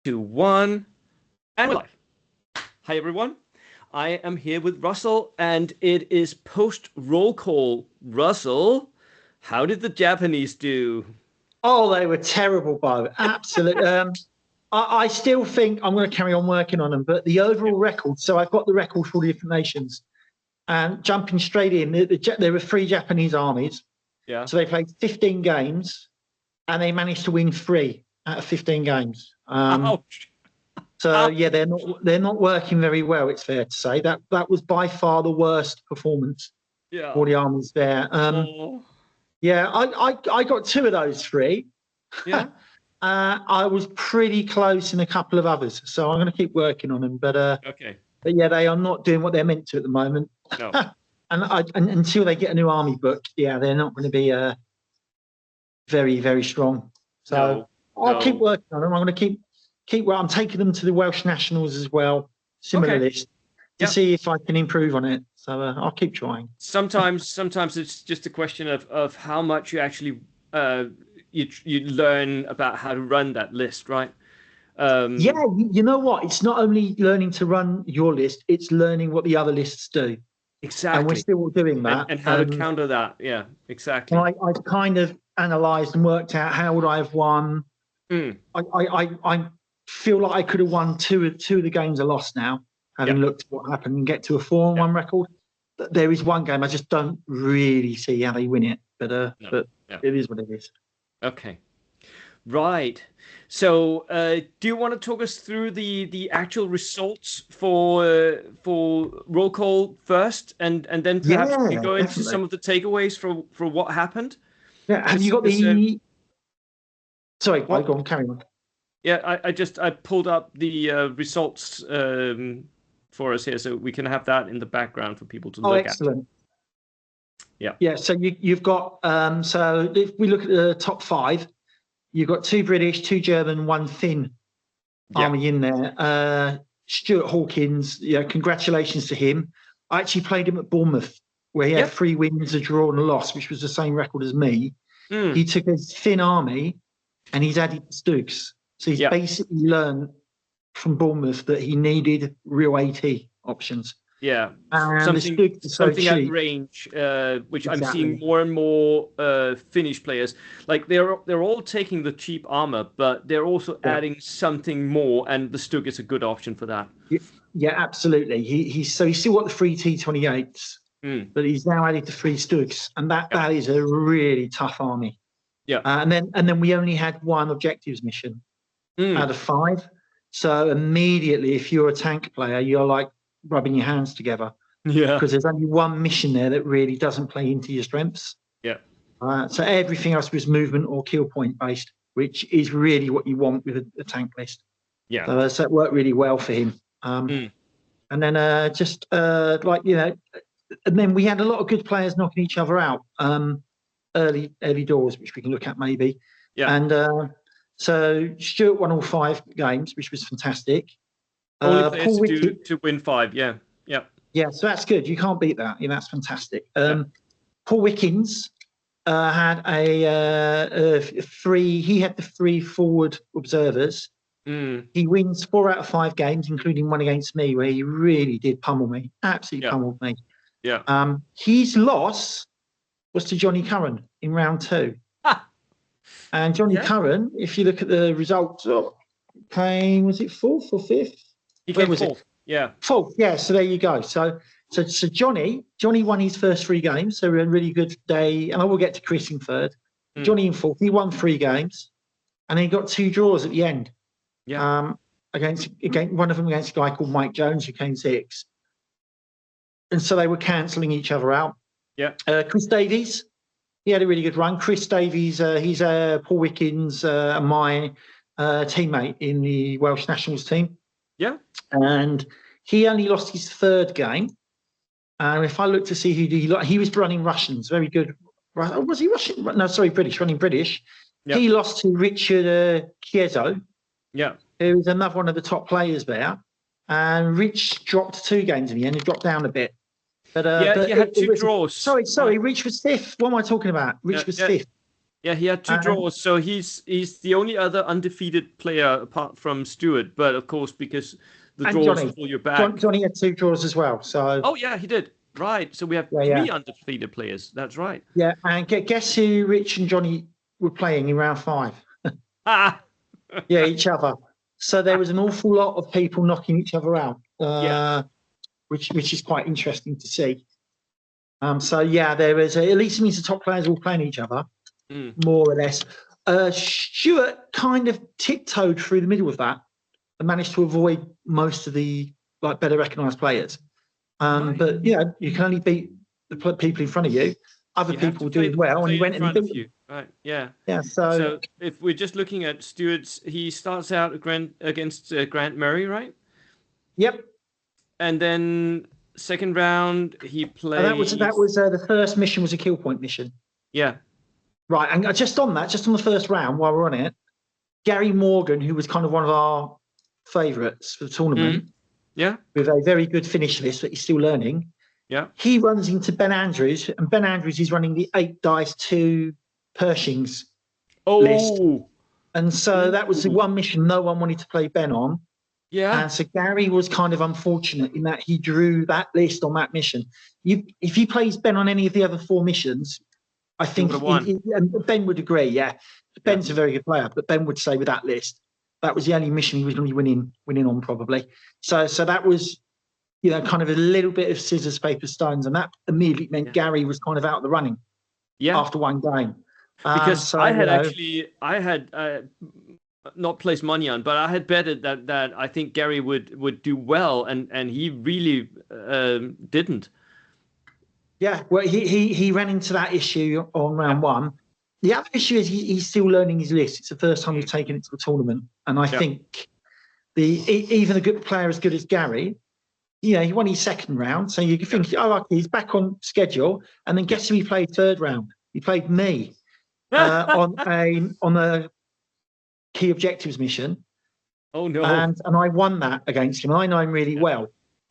2, 1, and we're live. Hi, everyone. I am here with Russell, and it is post roll call. Russell, how did the Japanese do? Oh, they were terrible, Bo. Absolutely. I still think I'm going to carry on working on them, but the overall record. So I've got the record for all the different nations, and jumping straight in, there were three Japanese armies. Yeah. So they played 15 games, and they managed to win 3 out of 15 games. Ouch. So yeah, they're not working very well. It's fair to say that was by far the worst performance Yeah. for the armies there. Oh. Yeah, I got 2 of those 3. Yeah. I was pretty close in a couple of others, so I'm going to keep working on them. But Okay. but yeah, they are not doing what they're meant to at the moment. No. and until they get a new army book, yeah, they're not going to be very, very strong. So I'll keep working on them. I'm going to keep. Well, I'm taking them to the Welsh Nationals as well, similar list, to see if I can improve on it. So I'll keep trying. Sometimes it's just a question of how much you actually you learn about how to run that list, right? Yeah, you know what? It's not only learning to run your list; it's learning what the other lists do. Exactly. And we're still doing that. And how to counter that. Yeah, exactly. I've kind of analysed and worked out how would I have won. I feel like I could have won two of the games I lost now, having looked at what happened and get to a 4-1 record. There is one game I just don't really see how they win it, but it is what it is. Okay. Right. So, do you want to talk us through the actual results for roll call first, and then perhaps we can go into some of the takeaways for what happened? Yeah. Have you got the? Sorry, go on. Carry on. Yeah, I pulled up the results for us here, so we can have that in the background for people to look at. Excellent. Yeah. Yeah. So you've got so if we look at the top 5. You've got 2 British, 2 German, 1 Finn army in there. Stuart Hawkins, congratulations to him. I actually played him at Bournemouth, where he had 3 wins, a draw, and a loss, which was the same record as me. He took his Finn army and he's added Stooks. So he's basically learned from Bournemouth that he needed real AT options. Yeah, and something at range, which I'm seeing more and more Finnish players. Like they're all taking the cheap armor, but they're also adding something more, and the Stug is a good option for that. Yeah, absolutely. He's still got the 3 T28s, but he's now added the 3 Stugs, and that is a really tough army. Yeah, and then we only had 1 objectives mission out of 5. So immediately, if you're a tank player, you're like rubbing your hands together, because there's only 1 mission there that really doesn't play into your strengths. So everything else was movement or kill point based, which is really what you want with a tank list. So that worked really well for him. And then and then we had a lot of good players knocking each other out early doors, which we can look at maybe. And so Stuart won all 5 games, which was fantastic. Only players to win 5, yeah. So that's good. You can't beat that. That's fantastic. Paul Wickens had a 3. He had the 3 forward observers. He wins 4 out of 5 games, including 1 against me, where he really did pummel me. Absolutely pummeled me. His loss was to Johnny Curran in round 2. And Johnny Curran, if you look at the results, came, was it 4th or 5th? He came 4th. Yeah. 4th, yeah. So there you go. So Johnny won his first 3 games. So a really good day. And I will get to Chris in 3rd. Johnny in 4th. He won 3 games. And then he got 2 draws at the end. Against one of them against a guy called Mike Jones, who came 6th. And so they were cancelling each other out. Chris Davies, he had a really good run. Chris Davies, he's Paul Wickens and my teammate in the Welsh Nationals team. And he only lost his 3rd game. And if I look to see he was running Russians, very good. Was he Russian? No, sorry, British, running British. He lost to Richard Chiezo, who was another one of the top players there. And Rich dropped 2 games in the end. He dropped down a bit. But he had 2 draws. Sorry. Rich was 5th. What am I talking about? Rich was 5th. Yeah, he had two And, draws, so he's the only other undefeated player apart from Stewart. But of course, because the and draws Johnny. pull you back. Johnny had 2 draws as well. So Oh yeah, he did. Right. So we have yeah, yeah, three undefeated players. That's right. yeah. And guess who Rich and Johnny were playing in round 5? Ah. Yeah, each other. So there was an awful lot of people knocking each other out, Yeah. which is quite interesting to see. So yeah, there is at least it means the top players all playing each other, Mm. more or less. Stuart kind of tiptoed through the middle of that and managed to avoid most of the better recognised players. Right. But yeah, you can only beat the people in front of you. Other You have people to were doing well, and he play in went and he front beat of them. you. Right. Yeah. Yeah. So So if we're just looking at Stewart's, he starts out against Grant Murray, right? yep. And then second round he And that plays. was the first mission was a kill point mission. Yeah. Right. And just on the first round, while we're on it, Gary Morgan, who was kind of one of our favourites for the tournament, Yeah. with a very good finish list that he's still learning, Yeah. he runs into Ben Andrews, and Ben Andrews is running the 8 dice 2 Pershings list. Oh. And so that was the one mission no one wanted to play Ben on. Yeah. And so Gary was kind of unfortunate in that he drew that list on that mission. If he plays Ben on any of the other 4 missions, I think and Ben would agree. Yeah, Ben's a very good player, but Ben would say with that list, that was the only mission he was going to be winning on probably. So that was, kind of a little bit of scissors, paper, stones, and that immediately meant Gary was kind of out of the running. Yeah. After one game, because I had not placed money on, but I had betted that I think Gary would do well, and he really didn't. Yeah, well, he ran into that issue on round 1. The other issue is he's still learning his list. It's the first time he's taken it to the tournament, and I think even a good player as good as Gary, he won his second round, so you can think, okay, he's back on schedule, and then guess who he played third round? He played me on a key objectives mission. Oh no! And I won that against him. I know him really well,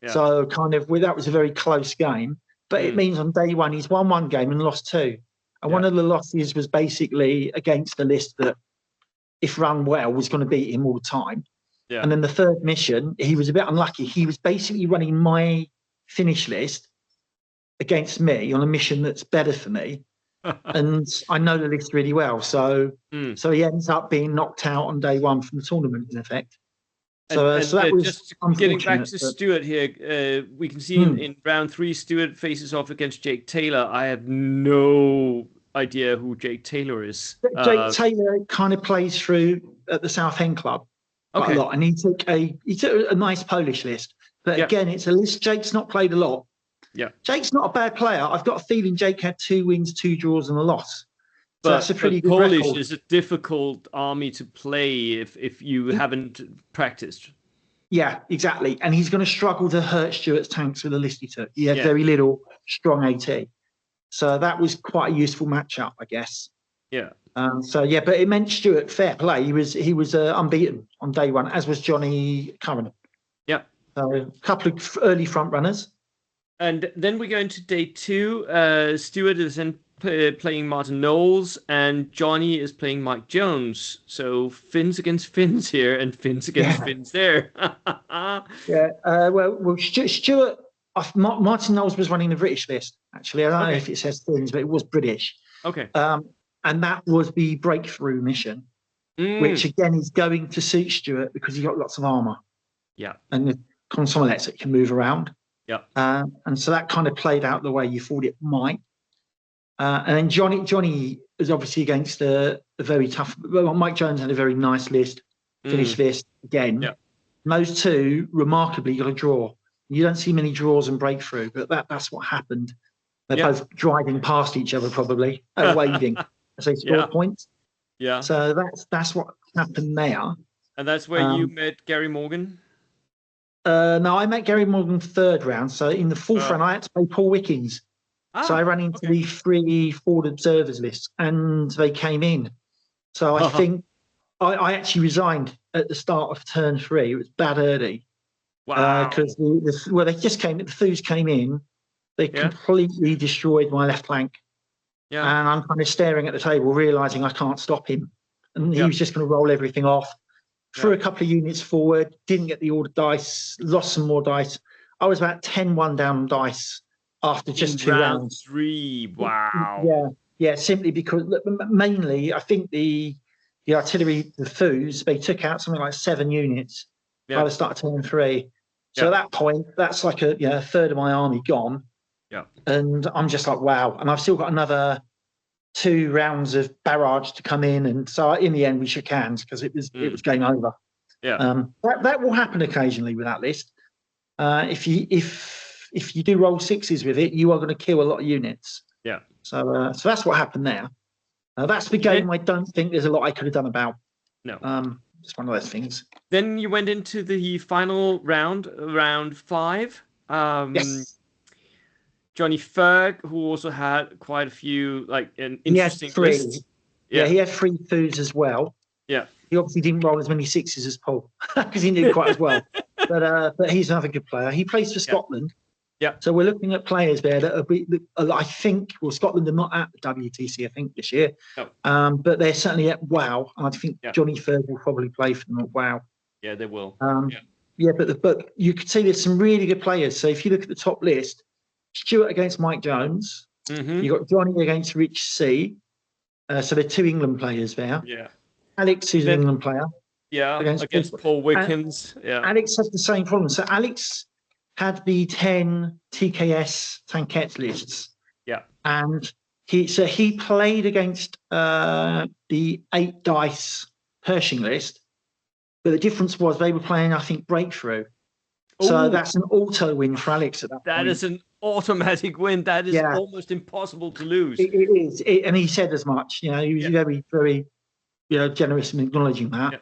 so kind of that was a very close game. But it means on day 1 he's won 1 game and lost 2. And one of the losses was basically against the list that, if run well, was going to beat him all the time. Yeah. And then the third mission, he was a bit unlucky. He was basically running my finish list against me on a mission that's better for me. And I know the list really well. So he ends up being knocked out on day 1 from the tournament, in effect. So that was just getting back to Stewart here. We can see in round 3, Stewart faces off against Jake Taylor. I have no idea who Jake Taylor is. Jake Taylor kind of plays through at the Southend Club quite a lot, and he took a nice Polish list. But again, it's a list Jake's not played a lot. Yeah, Jake's not a bad player. I've got a feeling Jake had 2 wins, 2 draws, and a loss. So that's a pretty good Polish record. is a difficult army to play if you haven't practiced. Yeah, exactly. And he's going to struggle to hurt Stuart's tanks with the list he took. He had very little strong AT. So that was quite a useful matchup, I guess. Yeah. But it meant Stuart fair play. He was unbeaten on day 1, as was Johnny Curran. Yeah. So a couple of early front runners. And then we go into day 2. Stuart is then playing Martin Knowles, and Johnny is playing Mike Jones. So Finns against Finns here, and Finns against Finns there. Well, Stuart, Martin Knowles was running the British list, actually. I don't know if it says Finns, but it was British. Okay. And that was the breakthrough mission, which again is going to suit Stuart because he got lots of armour. Yeah. And the consolidate that can move around. Yeah. And so that kind of played out the way you thought it might. And then Johnny is obviously against a very tough. Well, Mike Jones had a very nice list, finish list again. Yeah. And those 2 remarkably got a draw. You don't see many draws and breakthrough, but that's what happened. They're both driving past each other, probably waving as they scored points. Yeah. So that's what happened there. And that's where you met Gary Morgan. No, I met Gary Morgan third round. So in the fourth round, I had to play Paul Wickings. So I ran into the 3 forward observers list, and they came in. So I think I actually resigned at the start of turn 3. It was bad early. Wow. Because they just came. The Foos came in. They completely destroyed my left flank. Yeah. and I'm kind of staring at the table, realizing I can't stop him, and he Yeah. was just going to roll everything off. Threw Yeah. a couple of units forward, didn't get the order dice, lost some more dice. I was about 10-1 down on dice after just In two round rounds. 3. Wow. Yeah, yeah, simply because mainly I think the artillery, the foos, they took out something like 7 units by Yeah. the start of turn 3. So Yeah. at that point, that's like a third of my army gone. Yeah. And I'm just like, wow. And I've still got another 2 rounds of barrage to come in. And so in the end, we shook hands because it was game over. Yeah. That will happen occasionally with that list. If you do roll 6s with it, you are going to kill a lot of units. Yeah. So that's what happened there. That's the game I don't think there's a lot I could have done about. No. Just one of those things. Then you went into the final round 5. Yes. Johnny Ferg, who also had quite a few, like an He had interesting 3. list. Yeah, he had 3 foos as well. Yeah. He obviously didn't roll as many 6s as Paul because he knew quite as well. But he's another good player. He plays for Scotland. Yeah. So we're looking at players there that I think, well, Scotland are not at the WTC, I think, this year. No. But they're certainly at WoW. And I think Johnny Ferg will probably play for them at WoW. Yeah, they will. But you could see there's some really good players. So if you look at the top list, Stuart against Mike Jones. Mm-hmm. You got Johnny against Rich C. So they're 2 England players there. Yeah. Alex is an England player. Yeah, against Paul Wickens. Yeah. Alex has the same problem. So Alex had the 10 TKS Tankette lists. Yeah. And he played against the 8 dice Pershing list. But the difference was they were playing, I think, Breakthrough. So that's an auto win for Alex at that point. That is an automatic win. That is almost impossible to lose. It is. And he said as much. He was very, very generous in acknowledging that.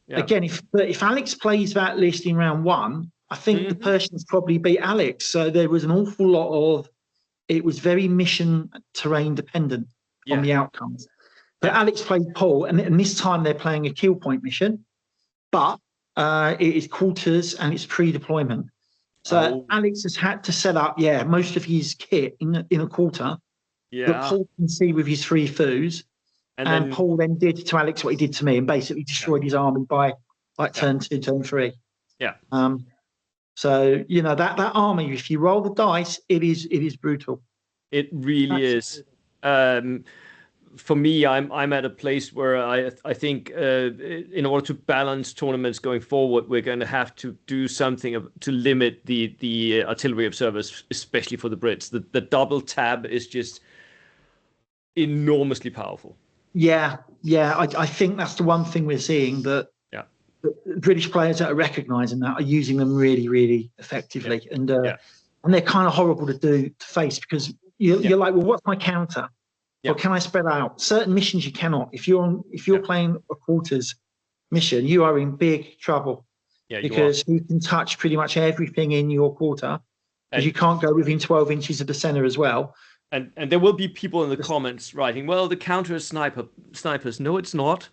Yeah. Again, if Alex plays that list in round 1, I think the Persians probably beat Alex. So there was an awful lot of, it was very mission terrain dependent on the outcomes. But Alex played Paul, and this time they're playing a kill point mission, but it is quarters and it's pre-deployment. So Alex has had to set up, most of his kit in a quarter that Paul can see with his 3 foos. And Paul then did to Alex what he did to me and basically destroyed his army by turn 2, turn 3. Yeah. So that army, if you roll the dice, it is brutal. It really is. For me, I'm at a place where I think in order to balance tournaments going forward, we're going to have to do something to limit the artillery observers, especially for the Brits. The double tab is just enormously powerful. Yeah. I think that's the one thing we're seeing, that the British players that are recognising that are using them really, really effectively. And they're kind of horrible to face because you're like, well, what's my counter? Or can I spread out? Certain missions you cannot. If you're playing a quarters mission, you are in big trouble because you can touch pretty much everything in your quarter, because you can't go within 12 inches of the center as well. And there will be people in the comments writing, well, the counter is snipers. No, it's not.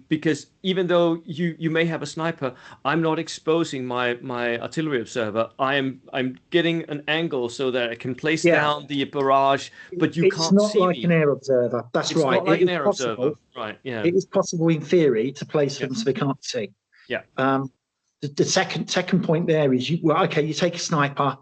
Because even though you may have a sniper, I'm not exposing my artillery observer. I'm getting an angle so that I can place down the barrage, but you can't see me. It's not like an air observer. That's right. It's not like an air observer. Right. Yeah. It is possible in theory to place them so they can't see. Yeah. The second point there is you take a sniper.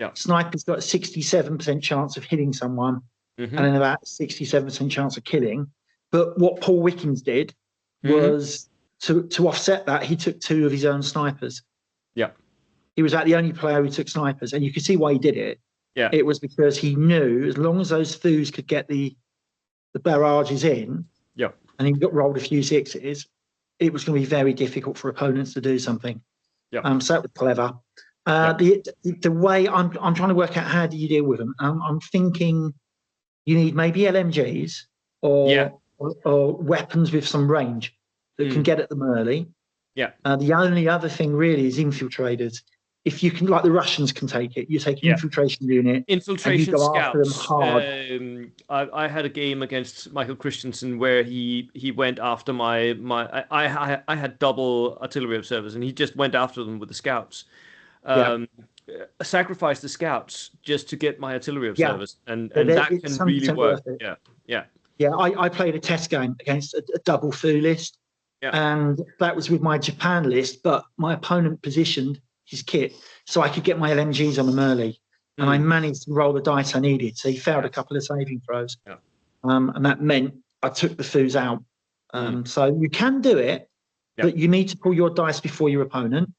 Yeah. Sniper's got a 67% chance of hitting someone, and then about 67% chance of killing. But what Paul Wickens did was to offset that, he took 2 of his own snipers. Yeah. He was the only player who took snipers, and you can see why he did it. Yeah. It was because he knew as long as those foos could get the barrages in, and he rolled a few 6s, it was going to be very difficult for opponents to do something. Yeah. So that was clever. The way I'm trying to work out, how do you deal with them? I'm thinking you need maybe LMGs or weapons with some range that can get at them early. Yeah. The only other thing really is infiltrators. If you can, like the Russians can take it, you take an infiltration unit. Infiltration and you go scouts. after them hard. I had a game against Michael Christensen where he went after I had double artillery observers and he just went after them with the scouts. sacrifice the scouts just to get my artillery Yeah, observers, and that it's can really 100% work. worth it. Yeah, yeah, Yeah, I played a test game against a double foo list, yeah. and that was with my Japan list, but my opponent positioned his kit so I could get my LMGs on them early, and I managed to roll the dice I needed. So he failed a couple of saving throws, and that meant I took the foos out. So you can do it, but you need to pull your dice before your opponent.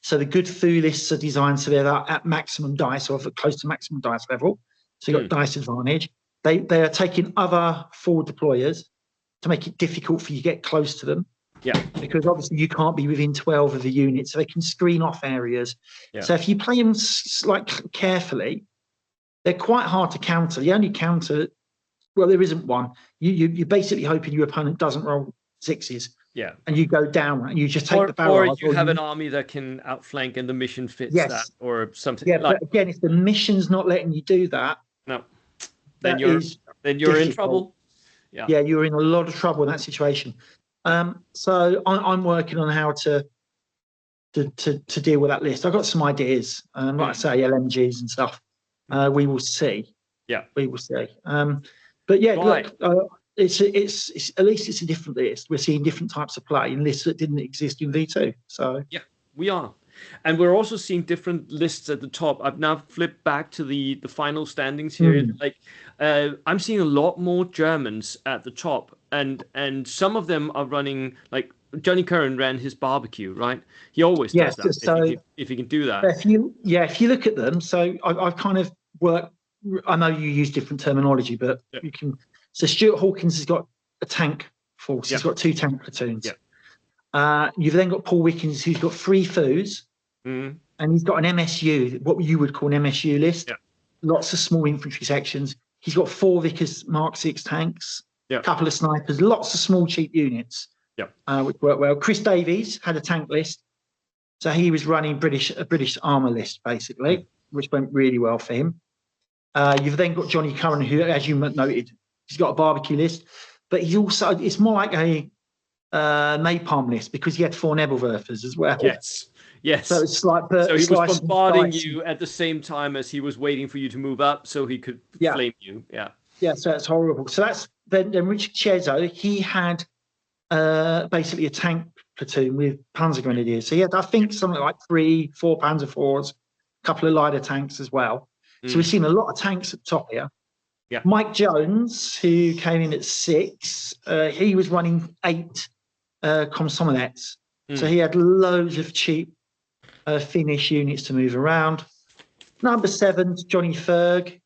So the good foo lists are designed so they're at maximum dice or close to maximum dice level. So you've got dice advantage. They are taking other forward deployers to make it difficult for you to get close to them. Yeah. Because obviously you can't be within 12 of the unit, so they can screen off areas. Yeah. So if you play them carefully, they're quite hard to counter. The only counter, well, there isn't one. You're basically hoping your opponent doesn't roll sixes. Yeah. And you go down and you just take the barrage. Or you have an army that can outflank and the mission fits that or something. Yeah, but again, if the mission's not letting you do that, no, then you're in trouble. Yeah. Yeah, you're in a lot of trouble in that situation. So I'm working on how to deal with that list. I've got some ideas, like I say, LMGs and stuff. We will see. Yeah, we will see. But yeah, look, it's at least it's a different list. We're seeing different types of play in lists that didn't exist in V2. So yeah, we are, and we're also seeing different lists at the top. I've now flipped back to the final standings here. Like, I'm seeing a lot more Germans at the top, and some of them are running like. Johnny Curran ran his barbecue, right? He always does that. So if he can do that. If you look at them, so I've kind of worked. I know you use different terminology, but you can. So Stuart Hawkins has got a tank force. He's got 2 tank platoons. You've then got Paul Wickens, who's got 3 foos, and he's got an MSU, what you would call an MSU list. Lots of small infantry sections. He's got 4 Vickers Mark 6 tanks, a couple of snipers, lots of small cheap units. Which worked well. Chris Davies had a tank list, so he was running a British armour list basically, which went really well for him. You've then got Johnny Curran, who, as you noted, he's got a barbecue list, but he's also it's more like a napalm list because he had 4 Nebelwerfers as well. Yes. So it's like so he was bombarding you at the same time as he was waiting for you to move up, so he could flame you. Yeah. So it's horrible. So that's then Richard Chezo. He had. Basically a tank platoon with Panzer Grenadiers. So he had, I think, something like 3-4 Panzer IVs, a couple of lighter tanks as well. So we've seen a lot of tanks at the top here. Yeah. Mike Jones, who came in at 6, he was running 8 Komsomolets. So he had loads of cheap Finnish units to move around. Number 7, Johnny Ferg,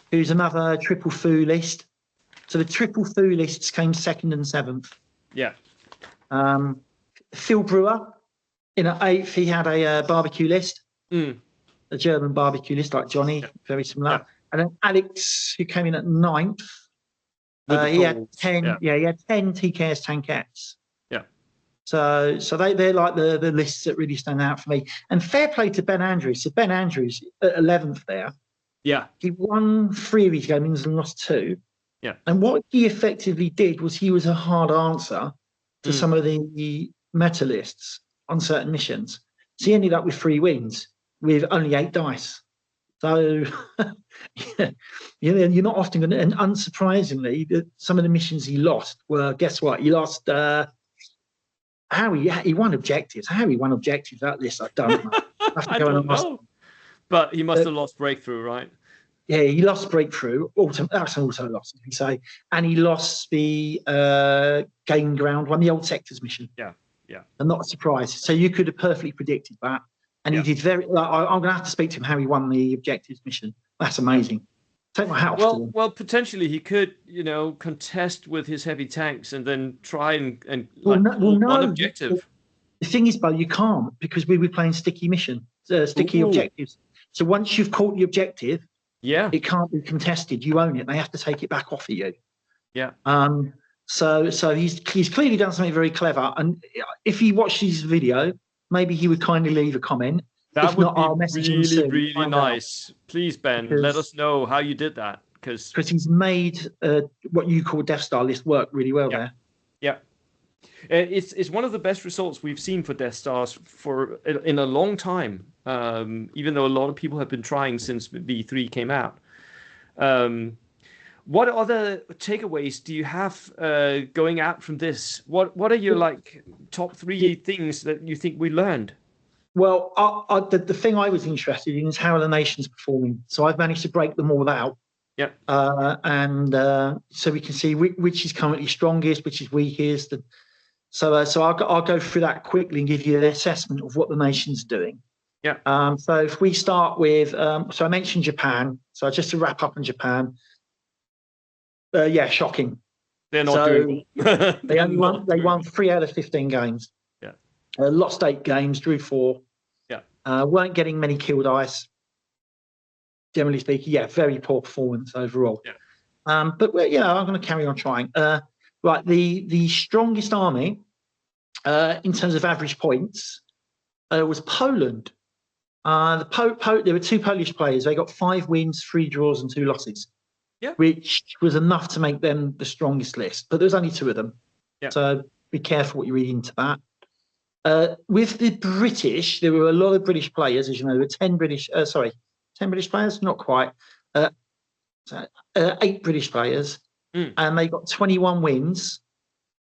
who's another triple foo list. So the triple foo lists came 2nd and 7th. Yeah. Phil Brewer in at 8th, he had a barbecue list, a German barbecue list like Johnny, very similar. And then Alex, who came in at 9th, he had 10. He had 10 TKS tankettes. Yeah. So they're like the lists that really stand out for me. And fair play to Ben Andrews. So Ben Andrews at 11th there. Yeah. He won 3 of his games and lost 2. Yeah. And what he effectively did was he was a hard answer to some of the meta lists on certain missions. So he ended up with 3 wins with only 8 dice. So you're not often going to, and unsurprisingly, some of the missions he lost were, guess what? He lost, he won objectives. How he won objectives that list, I don't know. I don't know. But he must have lost breakthrough, right? Yeah, he lost breakthrough. That's an auto loss, as we say, and he lost the gain ground one, the old sectors mission. Yeah. And not a surprise. So you could have perfectly predicted that, and he did very. I'm going to have to speak to him how he won the objectives mission. That's amazing. Take my hat off to him. Well, potentially he could, contest with his heavy tanks and then try and one objective. The thing is, Bo, you can't because we were playing sticky objectives. So once you've caught the objective. Yeah, it can't be contested. You own it. They have to take it back off of you. Yeah. So he's clearly done something very clever. And if he watched his video, maybe he would kindly leave a comment. That would be really nice. Please, Ben, let us know how you did that because he's made what you call Death Star list work really well there. Yeah. It's one of the best results we've seen for Death Stars in a long time. Even though a lot of people have been trying since V3 came out. What other takeaways do you have going out from this? What are your like top three things that you think we learned? Well, the thing I was interested in is how the nation's performing. So I've managed to break them all out. Yeah. And so we can see which is currently strongest, which is weakest. So I'll go through that quickly and give you an assessment of what the nation's doing. Yeah. So if we start with, so I mentioned Japan. So just to wrap up on Japan, shocking. They're not doing well. They won 3 out of 15 games. Yeah. Lost 8 games, drew 4. Yeah. Weren't getting many kill dice. Generally speaking, very poor performance overall. Yeah. But I'm going to carry on trying. Right, the strongest army in terms of average points was Poland. There were 2 Polish players. They got 5 wins, 3 draws, and 2 losses. Yeah. Which was enough to make them the strongest list. But there was only 2 of them. Yeah. So be careful what you read into that. With the British, there were a lot of British players, as you know. There were 10 British players, not quite. 8 British players, and they got 21 wins,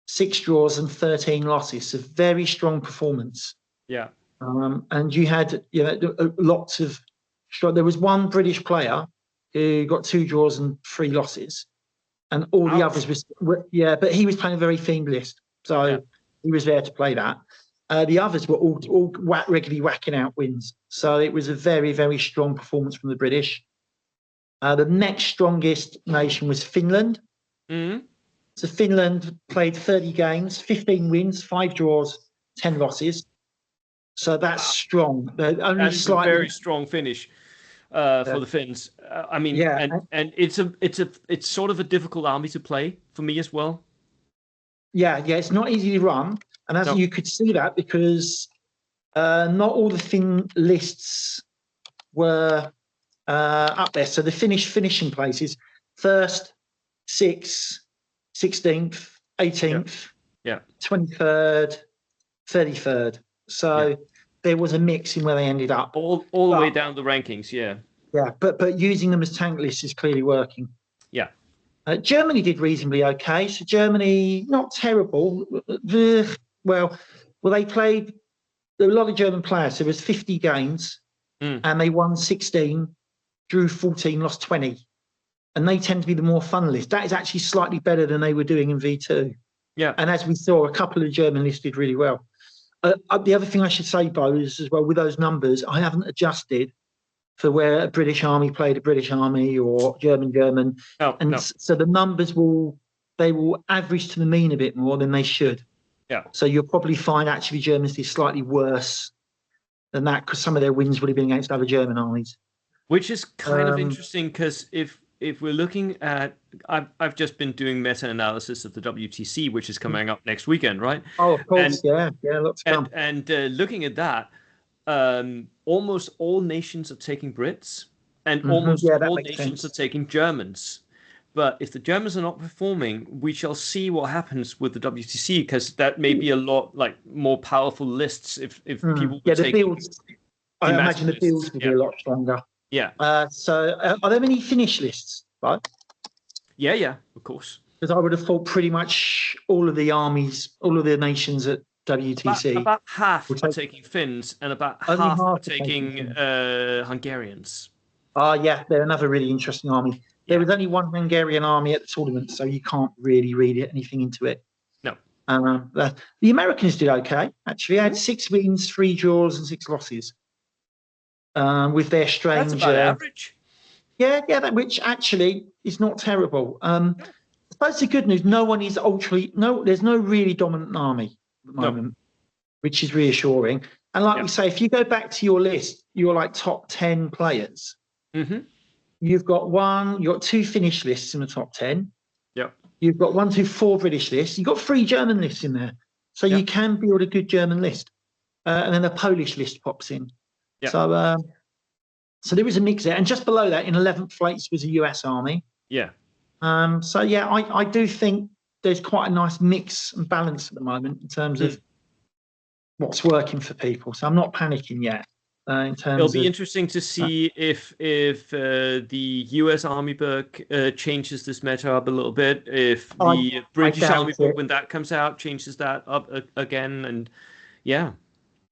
6 draws, and 13 losses. So very strong performance. Yeah. And you had lots of. There was 1 British player who got 2 draws and 3 losses, and all the others were but he was playing a very themed list, so he was there to play that. The others were all regularly whacking out wins. So it was a very, very strong performance from the British. The next strongest nation was Finland. Mm-hmm. So Finland played 30 games, 15 wins, 5 draws, 10 losses. So that's strong. Only slightly very strong finish for the Finns. I mean, and it's sort of a difficult army to play for me as well. Yeah, it's not easy to run. And you could see that because not all the Finn lists were up there. So the finishing places, 1st, 6th, 16th, 18th, 23rd, 33rd. So there was a mix in where they ended up. All the way down the rankings, yeah. Yeah, but using them as tank lists is clearly working. Yeah. Germany did reasonably okay. So Germany, not terrible. Well, they played a lot of German players. So there was 50 games, and they won 16, drew 14, lost 20. And they tend to be the more fun list. That is actually slightly better than they were doing in V2. Yeah. And as we saw, a couple of German lists did really well. The other thing I should say, Bo, is as well with those numbers, I haven't adjusted for where a British army played a British army or German. So the numbers will average to the mean a bit more than they should. Yeah. So you'll probably find actually Germans did slightly worse than that because some of their wins would have been against other German armies. Which is kind of interesting because if we're looking at, I've just been doing meta-analysis of the WTC, which is coming up next weekend, right? Oh, of course, yeah, lots to come. And looking at that, almost all nations are taking Brits, and almost all nations are taking Germans. But if the Germans are not performing, we shall see what happens with the WTC, because that may be a lot more powerful lists if people would take. I imagine the builds will be a lot stronger. Yeah. So are there any Finnish lists, right? Yeah, of course. Because I would have thought pretty much all of the armies, all of the nations at WTC. About half are taking Finns and about half are taking Hungarians. They're another really interesting army. There was only 1 Hungarian army at the tournament, so you can't really read anything into it. No. The Americans did okay, actually. They had 6 wins, 3 draws, and 6 losses. With their strange. That's about average. Yeah, which actually is not terrible. I suppose the good news: there's no really dominant army at the moment, which is reassuring. And like we say, if you go back to your list, your top 10 players. Mm-hmm. You've got 2 Finnish lists in the top 10. Yeah. You've got 1, 2, 4 British lists. You've got 3 German lists in there, so you can build a good German list, and then a Polish list pops in. Yeah. So there is a mix there, and just below that, in 11th place, was a US army. Yeah. I do think there's quite a nice mix and balance at the moment in terms of what's working for people. So I'm not panicking yet. In terms It'll be of interesting to see if the U.S. Army book changes this meta up a little bit. If the I British doubt Army book, it. when that comes out, changes that up again, and yeah.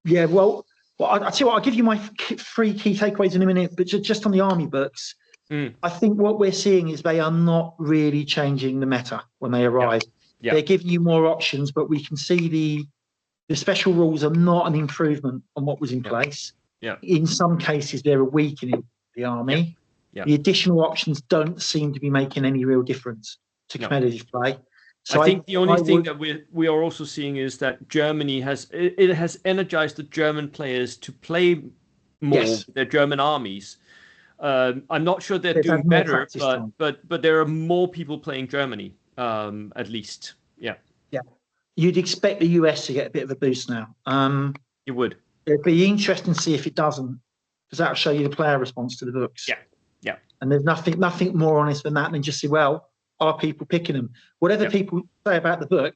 Yeah, well, I tell you what, I'll give you my 3 key takeaways in a minute, but just on the Army books, I think what we're seeing is they are not really changing the meta when they arrive. Yeah. They're giving you more options, but we can see the special rules are not an improvement on what was in place. Yeah. In some cases, they're a weakening the Army. Yeah. The additional options don't seem to be making any real difference to competitive play. So I think the only thing that we are also seeing is that Germany has energized the German players to play more with their German armies. I'm not sure they're doing better, but there are more people playing Germany, at least. Yeah. Yeah. You'd expect the US to get a bit of a boost now. You would. It'd be interesting to see if it doesn't, because that'll show you the player response to the books. Yeah. Yeah. And there's nothing more honest than that than just say, well, are people picking them? Whatever people say about the book,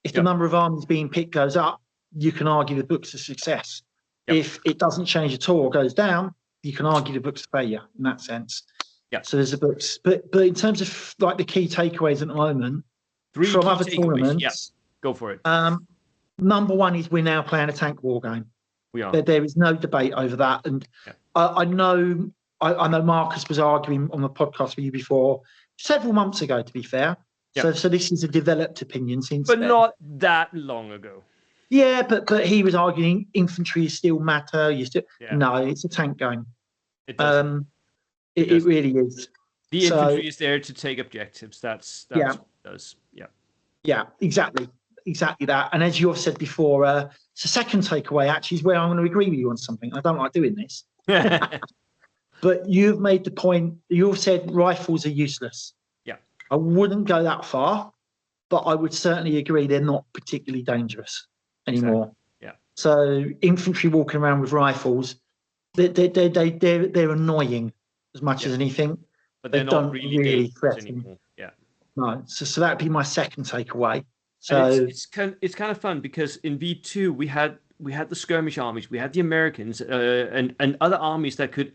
if the number of armies being picked goes up, you can argue the book's a success. If it doesn't change at all or goes down, you can argue the book's a failure in that sense. Yeah. So there's the books, but in terms of like the key takeaways at the moment from other tournaments, go for it. Number one is we're now playing a tank war game. We are. There is no debate over that, and I know Marcus was arguing on the podcast with you before several months ago. To be fair, so this is a developed opinion since, but then. Not that long ago. Yeah, but he was arguing infantry still matter. No, it's a tank game. It does. It really is. The infantry is there to take objectives. That's what it does. Yeah. Yeah, exactly that. And as you have said before, the second takeaway actually is where I'm going to agree with you on something. I don't like doing this, but you've made the point. You've said rifles are useless. Yeah, I wouldn't go that far, but I would certainly agree they're not particularly dangerous anymore. Exactly. Yeah. So infantry walking around with rifles, they're annoying as much as anything, but they don't really threaten anymore. Yeah. No. So that'd be my second takeaway. So it's kind of fun because in V2 we had the skirmish armies, we had the Americans, and other armies that could,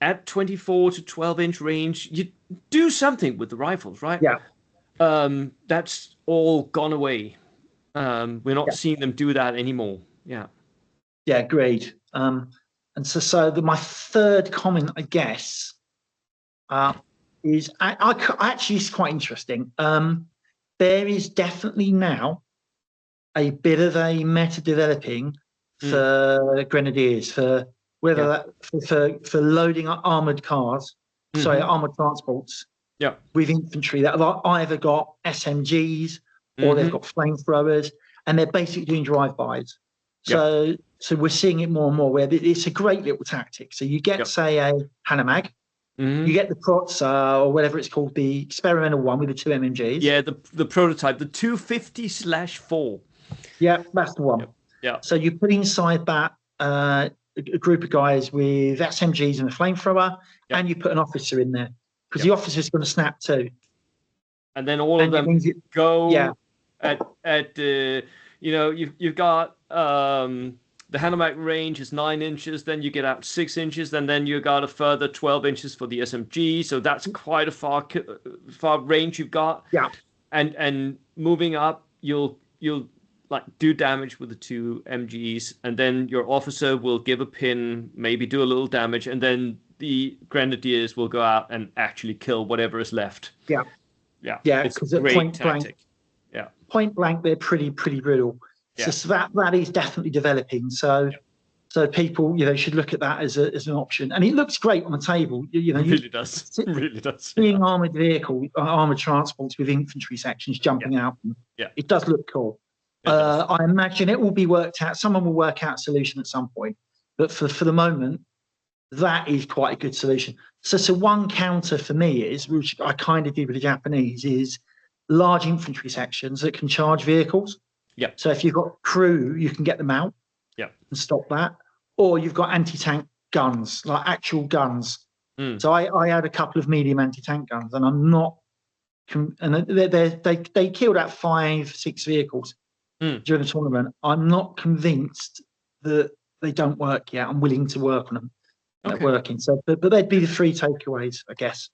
at 24 to 12-inch range, you do something with the rifles, right? Yeah. That's all gone away. We're not seeing them do that anymore. Yeah. Yeah, agreed. And so my third comment, I guess, is actually it's quite interesting. There is definitely now a bit of a meta developing for grenadiers, for whether that for loading up armored cars, armored transports, with infantry that have either got SMGs or they've got flamethrowers, and they're basically doing drive-bys. So we're seeing it more and more where it's a great little tactic. So you get say a Hanomag. You get the Prots or whatever it's called, the experimental one with the 2 MMGs. Yeah, the prototype, the 250/4. Yeah, that's the one. Yeah. So you put inside that a group of guys with SMGs and a flamethrower, and you put an officer in there because the officer's going to snap too. And then all of them go at you've got the Hanomag range is 9 inches, then you get out 6 inches, and then you got a further 12 inches for the SMG. So that's quite a far range you've got. Yeah. And moving up, you'll like do damage with the 2 MGs, and then your officer will give a pin, maybe do a little damage, and then the grenadiers will go out and actually kill whatever is left. Yeah. Yeah. Yeah. It's a great tactic. Yeah. Point blank, they're pretty brutal. Yeah. So that is definitely developing. So people, should look at that as an option, and it looks great on the table. It really does. It really does. Seeing armored transports with infantry sections jumping out, it does look cool. I imagine it will be worked out. Someone will work out a solution at some point, but for the moment, that is quite a good solution. So one counter for me is, which I kind of did with the Japanese, is large infantry sections that can charge vehicles. Yeah. So if you've got crew, you can get them out. Yeah. And stop that. Or you've got anti-tank guns, like actual guns. So I had a couple of medium anti-tank guns, and I'm not and they killed out 5-6 vehicles during the tournament. I'm not convinced that they don't work yet. I'm willing to work on them. Okay. Working. So, but they'd be the 3 takeaways, I guess.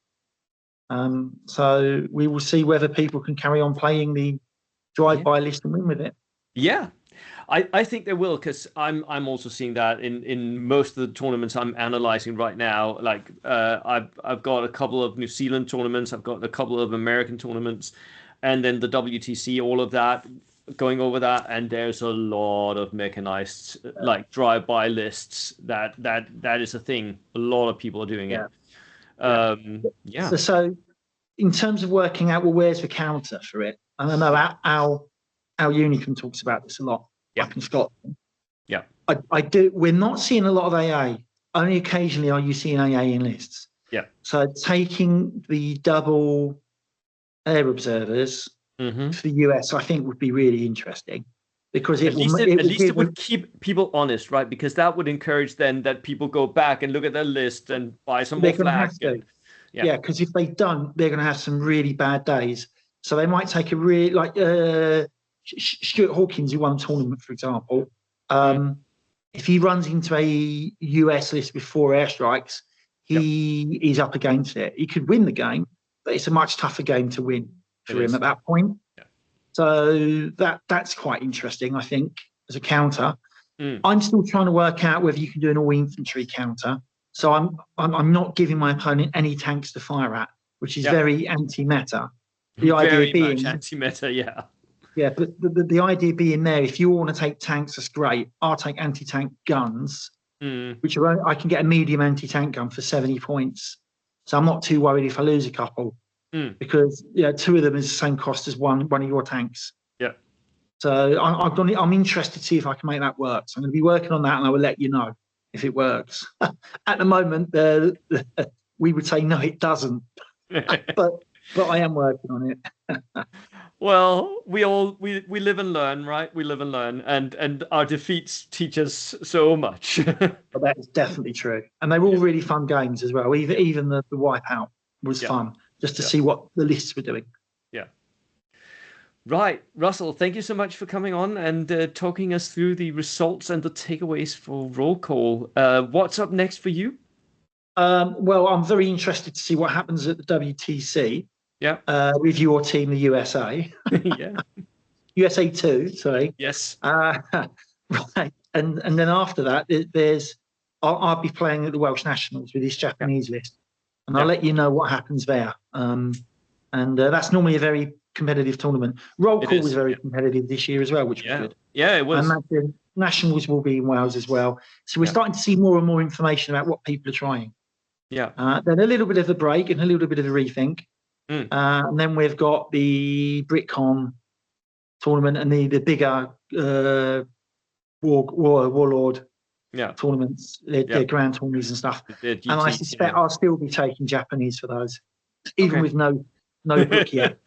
So we will see whether people can carry on playing the drive-by list and win with it. Yeah, I think they will, because I'm also seeing that in most of the tournaments I'm analyzing right now. Like I've got a couple of New Zealand tournaments, I've got a couple of American tournaments, and then the WTC, all of that, going over that, and there's a lot of mechanized like drive-by lists. That is a thing. A lot of people are doing it. So in terms of working out, well, where's the counter for it? And I know Al Unicum talks about this a lot up in Scotland. Yeah. I do. We're not seeing a lot of AA. Only occasionally are you seeing AA in lists. Yeah. So taking the double air observers for the US, I think, would be really interesting, because at least it would keep people honest, right? Because that would encourage then that people go back and look at their list and buy some more flags. Yeah, because if they don't, they're going to have some really bad days. So they might take a really, like Stuart Hawkins, who won the tournament, for example. If he runs into a US list with 4 airstrikes, he's up against it. He could win the game, but it's a much tougher game to win for him at that point. Yeah. So that's quite interesting, I think, as a counter. I'm still trying to work out whether you can do an all-infantry counter. So I'm not giving my opponent any tanks to fire at, which is very anti-meta. The idea being much anti-meta, yeah. Yeah, but the idea being there, if you want to take tanks, that's great. I'll take anti-tank guns, which I can get a medium anti-tank gun for 70 points. So I'm not too worried if I lose a couple, because 2 of them is the same cost as one of your tanks. Yeah. So I'm interested to see if I can make that work. So I'm going to be working on that, and I will let you know if it works. At the moment, we would say no, it doesn't. But I am working on it. Well, we live and learn, right? We live and learn, and our defeats teach us so much. Well, that is definitely true, and they were all really fun games as well. Even the Wipeout was fun, just to see what the lists were doing. Yeah. Right, Russell, thank you so much for coming on and talking us through the results and the takeaways for Roll Call. What's up next for you? Well, I'm very interested to see what happens at the WTC. Yeah. With your team, the USA. Yeah. USA 2, sorry. Yes. Right. And then after that, I'll be playing at the Welsh Nationals with this Japanese list. And I'll let you know what happens there. And that's normally a very competitive tournament. Roll Call was very competitive this year as well, which was good. Yeah, it was. And Nationals will be in Wales as well. So we're starting to see more and more information about what people are trying. Yeah. Then a little bit of a break and a little bit of a rethink. And then we've got the BritCon tournament and the bigger Warlord tournaments, their grand tourneys and stuff. And I suspect I'll still be taking Japanese for those, even with no book yet.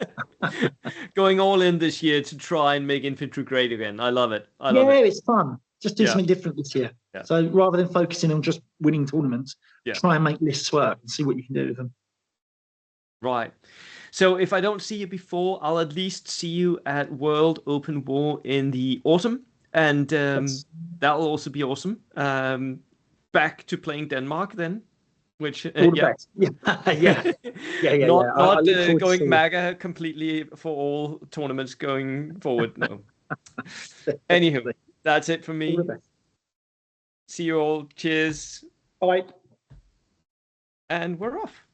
Going all in this year to try and make infantry great again. I love it. It's fun. Just do something different this year. Yeah. So rather than focusing on just winning tournaments, try and make lists work and see what you can do with them. Right. So if I don't see you before, I'll at least see you at World Open War in the autumn. And that'll also be awesome. Back to playing Denmark then. Which, all the best. Yeah. Not going MAGA completely for all tournaments going forward. No. Anywho, that's it for me. See you all. Cheers. Bye. And we're off.